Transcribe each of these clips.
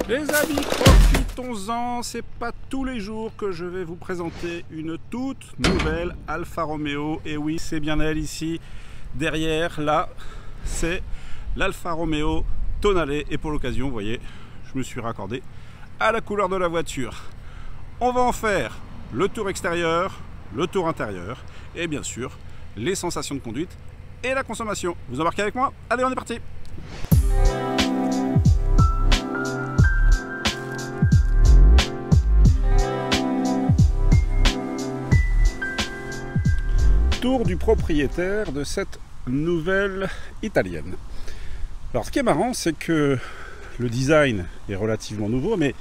Les amis, profitons-en, c'est pas tous les jours que je vais vous présenter une toute nouvelle Alfa Romeo. Et oui, c'est bien elle ici, derrière, là, c'est l'Alfa Romeo Tonale. Et pour l'occasion, vous voyez, je me suis raccordé à la couleur de la voiture. On va en faire le tour extérieur, le tour intérieur, et bien sûr, les sensations de conduite et la consommation. Vous embarquez avec moi? Allez, on est parti! Tour du propriétaire de cette nouvelle italienne. Alors ce qui est marrant, c'est que le design est relativement nouveau, mais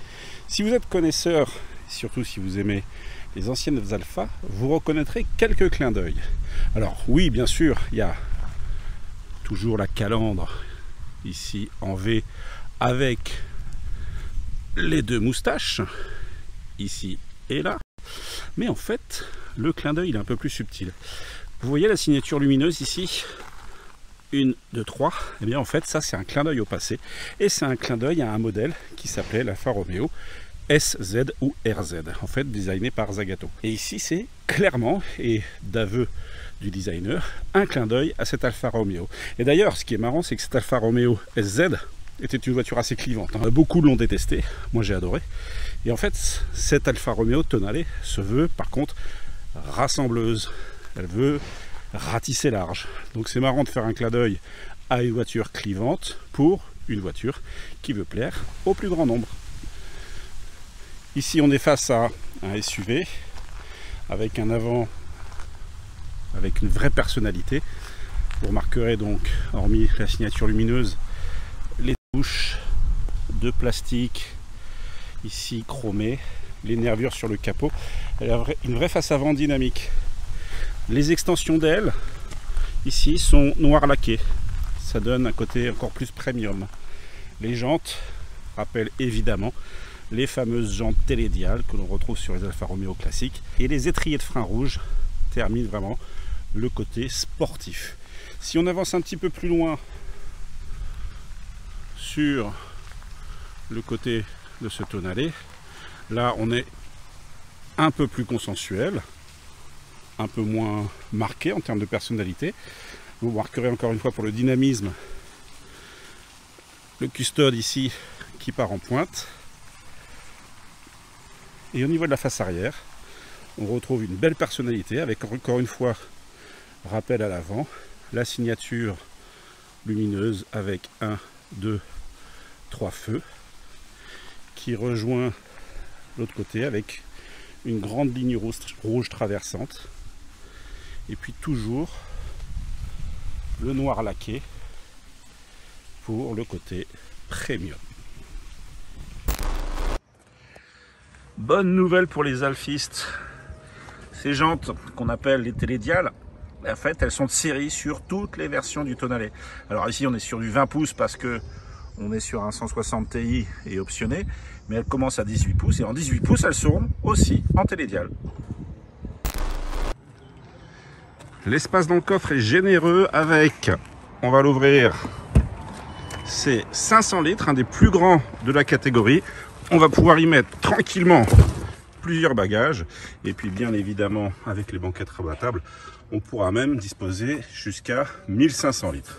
si vous êtes connaisseur, surtout si vous aimez les anciennes Alfa, vous reconnaîtrez quelques clins d'œil. Alors oui, bien sûr, il y a toujours la calandre ici en V avec les deux moustaches, ici et là, mais en fait, le clin d'œil il est un peu plus subtil. Vous voyez la signature lumineuse ici, 1, 2, 3, et bien en fait ça c'est un clin d'œil au passé, et c'est un clin d'œil à un modèle qui s'appelait l'Alfa Romeo SZ ou RZ, en fait designé par Zagato. Et ici c'est clairement, et d'aveu du designer, un clin d'œil à cet Alfa Romeo. Et d'ailleurs ce qui est marrant, c'est que cet Alfa Romeo SZ était une voiture assez clivante. Beaucoup l'ont détesté, moi j'ai adoré. Et en fait cette Alfa Romeo Tonale se veut par contre rassembleuse. Elle veut ratisser large. Donc c'est marrant de faire un clin d'œil à une voiture clivante pour une voiture qui veut plaire au plus grand nombre. Ici on est face à un SUV avec un avant avec une vraie personnalité. Vous remarquerez donc, hormis la signature lumineuse, les touches de plastique ici chromées, les nervures sur le capot. Elle a une vraie face avant dynamique. Les extensions d'ailes ici sont noir laquées, ça donne un côté encore plus premium. Les jantes rappellent évidemment les fameuses jantes télédiales que l'on retrouve sur les Alfa Romeo classiques, et les étriers de frein rouge terminent vraiment le côté sportif. Si on avance un petit peu plus loin sur le côté de ce Tonale, là on est un peu plus consensuel, un peu moins marqué en termes de personnalité. Vous marquerez encore une fois pour le dynamisme le custode ici qui part en pointe. Et au niveau de la face arrière, on retrouve une belle personnalité avec encore une fois rappel à l'avant, la signature lumineuse avec 1, 2, 3 feux qui rejoint l'autre côté avec une grande ligne rouge traversante. Et puis toujours le noir laqué pour le côté premium. Bonne nouvelle pour les alfistes. Ces jantes qu'on appelle les télédiales, en fait elles sont de série sur toutes les versions du Tonale. Alors ici on est sur du 20 pouces parce que on est sur un 160 Ti et optionné, mais elles commencent à 18 pouces et en 18 pouces elles seront aussi en télédial. L'espace dans le coffre est généreux avec, on va l'ouvrir, c'est 500 litres, un des plus grands de la catégorie. On va pouvoir y mettre tranquillement plusieurs bagages. Et puis bien évidemment, avec les banquettes rabattables, on pourra même disposer jusqu'à 1500 litres.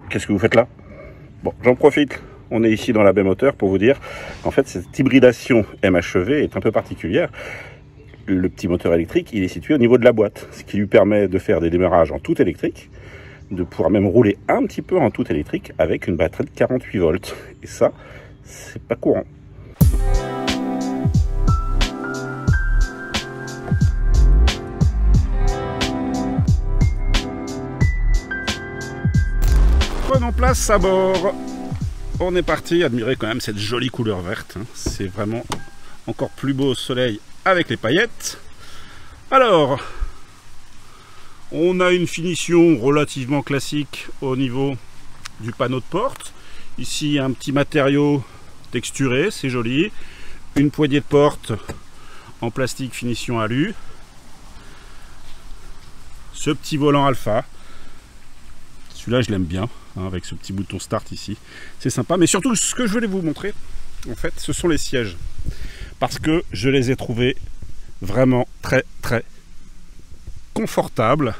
Qu'est-ce que vous faites là? Bon, j'en profite, on est ici dans la baie moteur pour vous dire qu'en fait cette hybridation MHEV est un peu particulière. Le petit moteur électrique, il est situé au niveau de la boîte, ce qui lui permet de faire des démarrages en tout électrique, de pouvoir même rouler un petit peu en tout électrique avec une batterie de 48 volts. Et ça, c'est pas courant. Prenons place à bord. On est parti, admirer quand même cette jolie couleur verte. C'est vraiment encore plus beau au soleil avec les paillettes. Alors, on a une finition relativement classique au niveau du panneau de porte. Ici, un petit matériau texturé, c'est joli. Une poignée de porte en plastique finition alu. Ce petit volant Alpha. Celui-là, je l'aime bien, hein, avec ce petit bouton start ici. C'est sympa. Mais surtout, ce que je voulais vous montrer, en fait, ce sont les sièges. Parce que je les ai trouvés vraiment très confortables.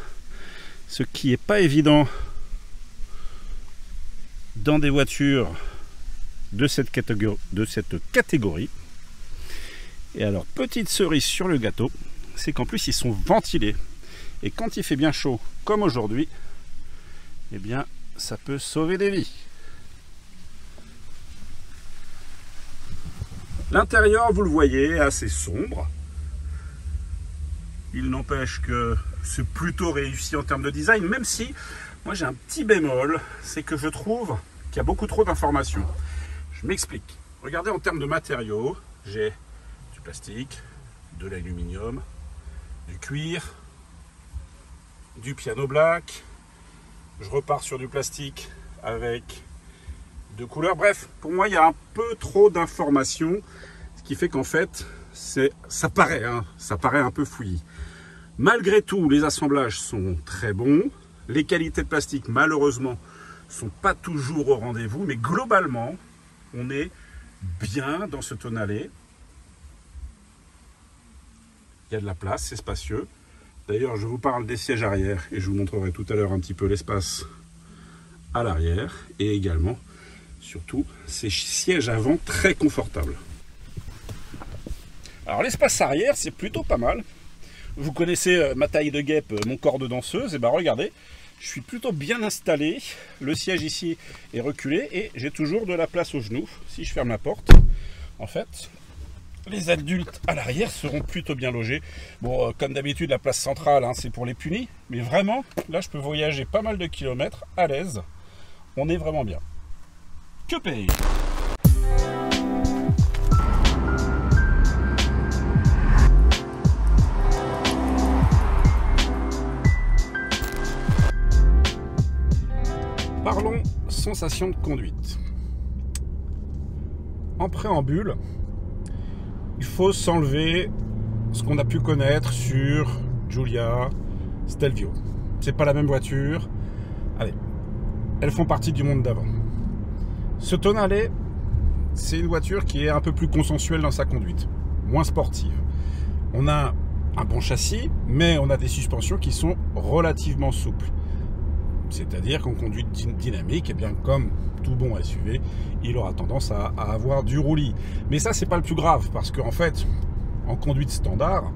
Ce qui n'est pas évident dans des voitures de cette catégorie. Et alors, petite cerise sur le gâteau, c'est qu'en plus ils sont ventilés. Et quand il fait bien chaud, comme aujourd'hui, eh bien, ça peut sauver des vies. L'intérieur, vous le voyez, est assez sombre. Il n'empêche que c'est plutôt réussi en termes de design, même si moi j'ai un petit bémol, c'est que je trouve qu'il y a beaucoup trop d'informations. Je m'explique. Regardez en termes de matériaux, j'ai du plastique, de l'aluminium, du cuir, du piano black. Je repars sur du plastique avec deux couleurs. Bref, pour moi, il y a un peu trop d'informations, ce qui fait qu'en fait, ça paraît un peu fouillis. Malgré tout, les assemblages sont très bons. Les qualités de plastique, malheureusement, sont pas toujours au rendez-vous, mais globalement, on est bien dans ce tonnelet. Il y a de la place, c'est spacieux. D'ailleurs, je vous parle des sièges arrière et je vous montrerai tout à l'heure un petit peu l'espace à l'arrière et également, surtout, ces sièges avant très confortables. Alors, l'espace arrière, c'est plutôt pas mal. Vous connaissez ma taille de guêpe, mon corps de danseuse. Et bien, regardez, je suis plutôt bien installé. Le siège ici est reculé et j'ai toujours de la place aux genoux. Si je ferme la porte, en fait, les adultes à l'arrière seront plutôt bien logés. Bon, comme d'habitude, la place centrale, hein, c'est pour les punis. Mais vraiment, là, je peux voyager pas mal de kilomètres à l'aise. On est vraiment bien. Que paye? Parlons sensation de conduite. En préambule, il faut s'enlever ce qu'on a pu connaître sur Giulia, Stelvio. C'est pas la même voiture. Allez, elles font partie du monde d'avant. Ce Tonale, c'est une voiture qui est un peu plus consensuelle dans sa conduite, moins sportive. On a un bon châssis, mais on a des suspensions qui sont relativement souples. C'est-à-dire qu'en conduite dynamique, eh bien, comme tout bon SUV, il aura tendance à avoir du roulis. Mais ça, c'est pas le plus grave, parce qu'en fait, en conduite standard,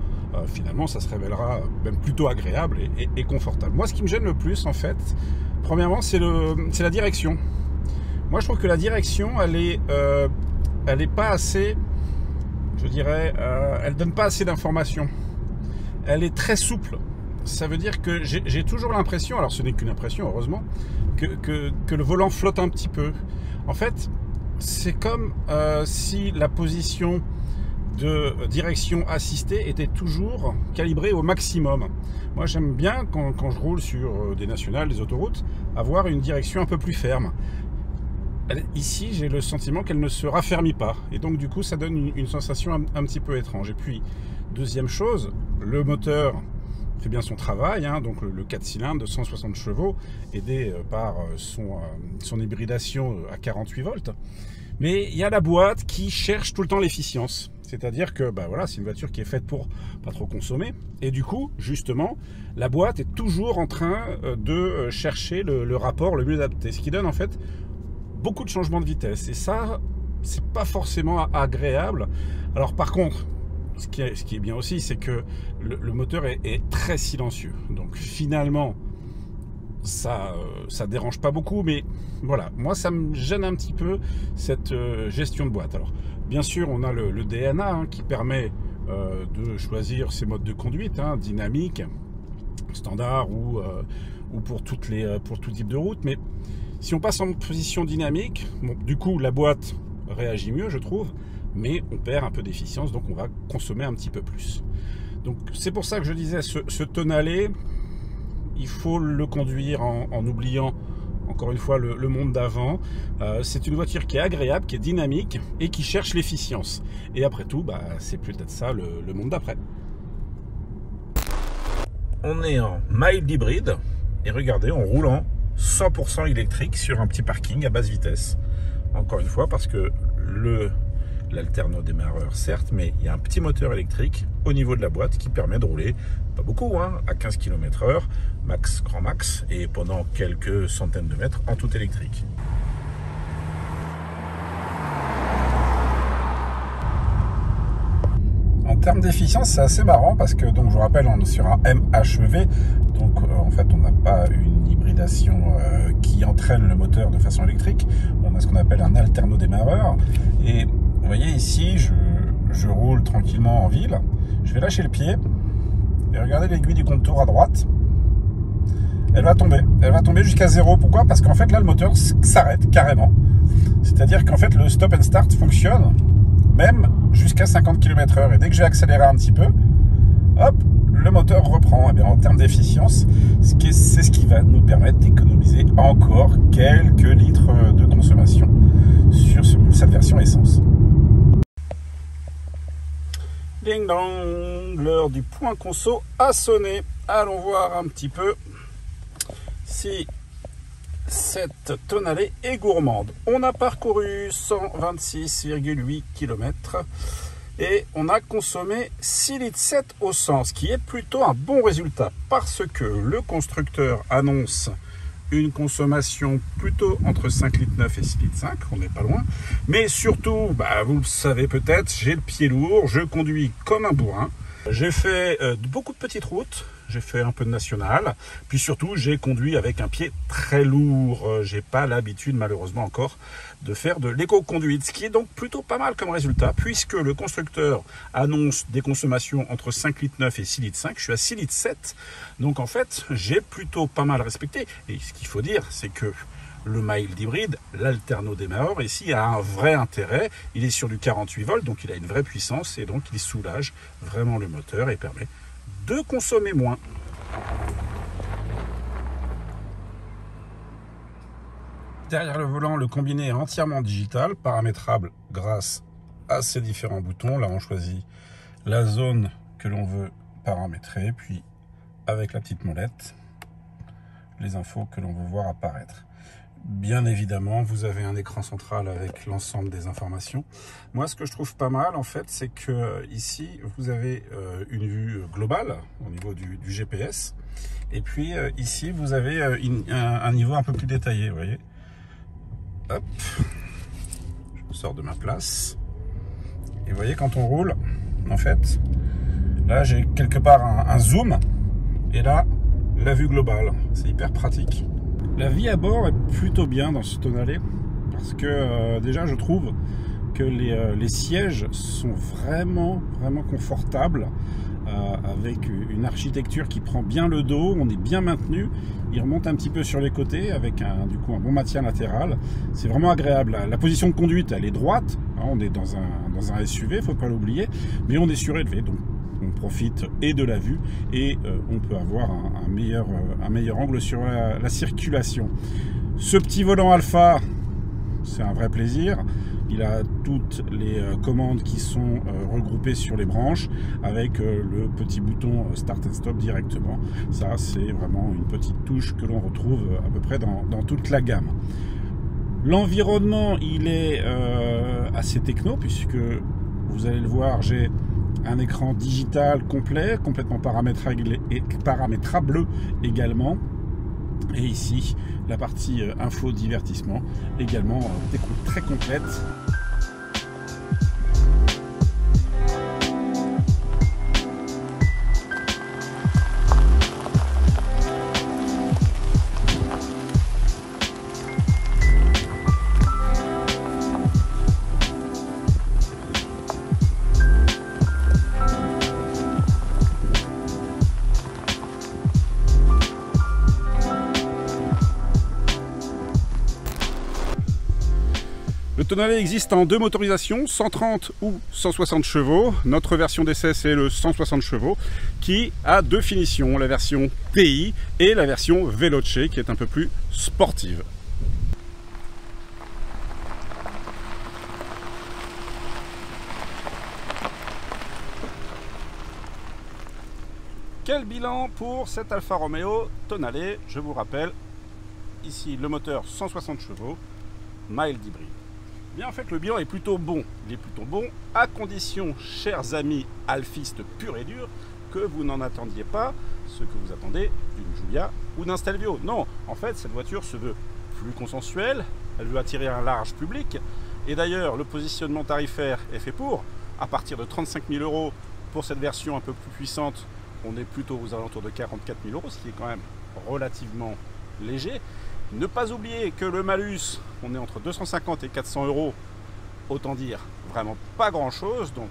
finalement, ça se révélera même plutôt agréable et confortable. Moi, ce qui me gêne le plus, en fait, premièrement, c'est la direction. Moi, je trouve que la direction, elle est pas assez, je dirais, elle donne pas assez d'informations. Elle est très souple. Ça veut dire que j'ai toujours l'impression, alors ce n'est qu'une impression heureusement, que le volant flotte un petit peu. En fait, c'est comme si la position de direction assistée était toujours calibrée au maximum. Moi j'aime bien quand je roule sur des nationales, des autoroutes, avoir une direction un peu plus ferme. Ici j'ai le sentiment qu'elle ne se raffermit pas et donc du coup ça donne une sensation un petit peu étrange. Et puis deuxième chose, le moteur fait bien son travail, hein, donc le 4 cylindres de 160 chevaux, aidé par son hybridation à 48 volts. Mais il y a la boîte qui cherche tout le temps l'efficience. C'est-à-dire que voilà, c'est une voiture qui est faite pour pas trop consommer. Et du coup, justement, la boîte est toujours en train de chercher le rapport le mieux adapté. Ce qui donne en fait beaucoup de changements de vitesse. Et ça, c'est pas forcément agréable. Alors par contre, ce qui est bien aussi, c'est que le moteur est très silencieux. Donc finalement, ça dérange pas beaucoup. Mais voilà, moi ça me gêne un petit peu cette gestion de boîte. Alors bien sûr, on a le DNA hein, qui permet de choisir ses modes de conduite, hein, dynamique, standard ou pour tout type de route. Mais si on passe en position dynamique, bon, du coup la boîte réagit mieux, je trouve. Mais on perd un peu d'efficience, donc on va consommer un petit peu plus. Donc c'est pour ça que je disais, ce Tonale, il faut le conduire en oubliant encore une fois le monde d'avant. C'est une voiture qui est agréable, qui est dynamique et qui cherche l'efficience. Et après tout, c'est peut-être ça le monde d'après. On est en mild hybride et regardez, on roule en 100% électrique sur un petit parking à basse vitesse. Encore une fois, parce que l'alternodémarreur, certes, mais il y a un petit moteur électrique au niveau de la boîte qui permet de rouler, pas beaucoup, à 15 km/h, max, grand max, et pendant quelques centaines de mètres en tout électrique. En termes d'efficience, c'est assez marrant parce que, donc, je vous rappelle, on est sur un MHEV, donc en fait, on n'a pas une hybridation qui entraîne le moteur de façon électrique. On a ce qu'on appelle un alternodémarreur. Et vous voyez ici, je roule tranquillement en ville. Je vais lâcher le pied et regardez l'aiguille du contour à droite. Elle va tomber jusqu'à 0. Pourquoi? Parce qu'en fait, là, le moteur s'arrête carrément. C'est-à-dire qu'en fait, le stop and start fonctionne même jusqu'à 50 km/h. Et dès que j'ai accéléré un petit peu, hop, le moteur reprend. Et bien, en termes d'efficience, c'est ce qui va nous permettre d'économiser encore quelques litres de consommation sur cette version essence. Ding dong, l'heure du point conso a sonné. Allons voir un petit peu si cette Tonale est gourmande. On a parcouru 126,8 km et on a consommé 6,7 litres au 100, ce qui est plutôt un bon résultat parce que le constructeur annonce une consommation plutôt entre 5,9 litres et 6,5 litres, on n'est pas loin. Mais surtout, vous le savez peut-être, j'ai le pied lourd, je conduis comme un bourrin. J'ai fait beaucoup de petites routes, j'ai fait un peu de national, puis surtout j'ai conduit avec un pied très lourd. J'ai pas l'habitude malheureusement encore de faire de l'éco-conduite, ce qui est donc plutôt pas mal comme résultat, puisque le constructeur annonce des consommations entre 5,9 litres et 6,5 litres, je suis à 6,7 litres, donc en fait j'ai plutôt pas mal respecté. Et ce qu'il faut dire, c'est que le mild hybride, l'alternodémarreur, ici a un vrai intérêt. Il est sur du 48 volts, donc il a une vraie puissance et donc il soulage vraiment le moteur et permet de consommer moins. Derrière le volant, le combiné est entièrement digital, paramétrable grâce à ces différents boutons. Là, on choisit la zone que l'on veut paramétrer, puis avec la petite molette, les infos que l'on veut voir apparaître. Bien évidemment, vous avez un écran central avec l'ensemble des informations. Moi, ce que je trouve pas mal, en fait, c'est que ici, vous avez une vue globale au niveau du GPS. Et puis, ici, vous avez un niveau un peu plus détaillé, vous voyez. Hop, je sors de ma place. Et vous voyez, quand on roule, en fait, là, j'ai quelque part un zoom. Et là, la vue globale. C'est hyper pratique. La vie à bord est plutôt bien dans ce Tonale parce que déjà je trouve que les sièges sont vraiment confortables avec une architecture qui prend bien le dos, on est bien maintenu, il remonte un petit peu sur les côtés avec un bon maintien latéral, c'est vraiment agréable. La position de conduite elle est droite, on est dans un SUV, il ne faut pas l'oublier, mais on est surélevé, donc on profite et de la vue et on peut avoir un meilleur angle sur la circulation. Ce petit volant Alpha, c'est un vrai plaisir. Il a toutes les commandes qui sont regroupées sur les branches avec le petit bouton Start and Stop directement. Ça, c'est vraiment une petite touche que l'on retrouve à peu près dans toute la gamme. L'environnement, il est assez techno puisque vous allez le voir, j'ai un écran digital complet, complètement paramétrable également. Et ici, la partie info divertissement, également très complète. Le Tonale existe en deux motorisations, 130 ou 160 chevaux. Notre version d'essai, c'est le 160 chevaux, qui a deux finitions, la version TI et la version Veloce, qui est un peu plus sportive. Quel bilan pour cette Alfa Romeo Tonale? Je vous rappelle, ici le moteur 160 chevaux, mild hybride. Bien, en fait, le bilan est plutôt bon. Il est plutôt bon à condition, chers amis alfistes purs et durs, que vous n'en attendiez pas ce que vous attendez d'une Giulia ou d'un Stelvio. Non, en fait, cette voiture se veut plus consensuelle, elle veut attirer un large public. Et d'ailleurs, le positionnement tarifaire est fait pour. À partir de 35 000 € pour cette version un peu plus puissante, on est plutôt aux alentours de 44 000 €, ce qui est quand même relativement léger. Ne pas oublier que le malus, on est entre 250 et 400 €, autant dire vraiment pas grand chose. Donc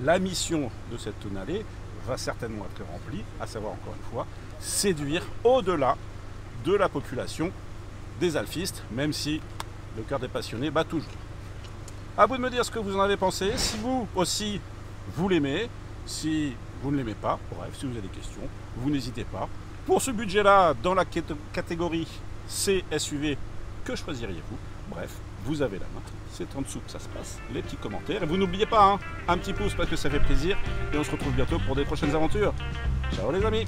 la mission de cette Tonale va certainement être remplie, à savoir encore une fois, séduire au-delà de la population des alfistes, même si le cœur des passionnés bat toujours. À vous de me dire ce que vous en avez pensé, si vous aussi vous l'aimez, si vous ne l'aimez pas, bref, si vous avez des questions, vous n'hésitez pas. Pour ce budget-là, dans la catégorie C SUV, que choisiriez-vous? Bref, vous avez la main, c'est en dessous que ça se passe, les petits commentaires. Et vous n'oubliez pas, un petit pouce parce que ça fait plaisir. Et on se retrouve bientôt pour des prochaines aventures. Ciao les amis!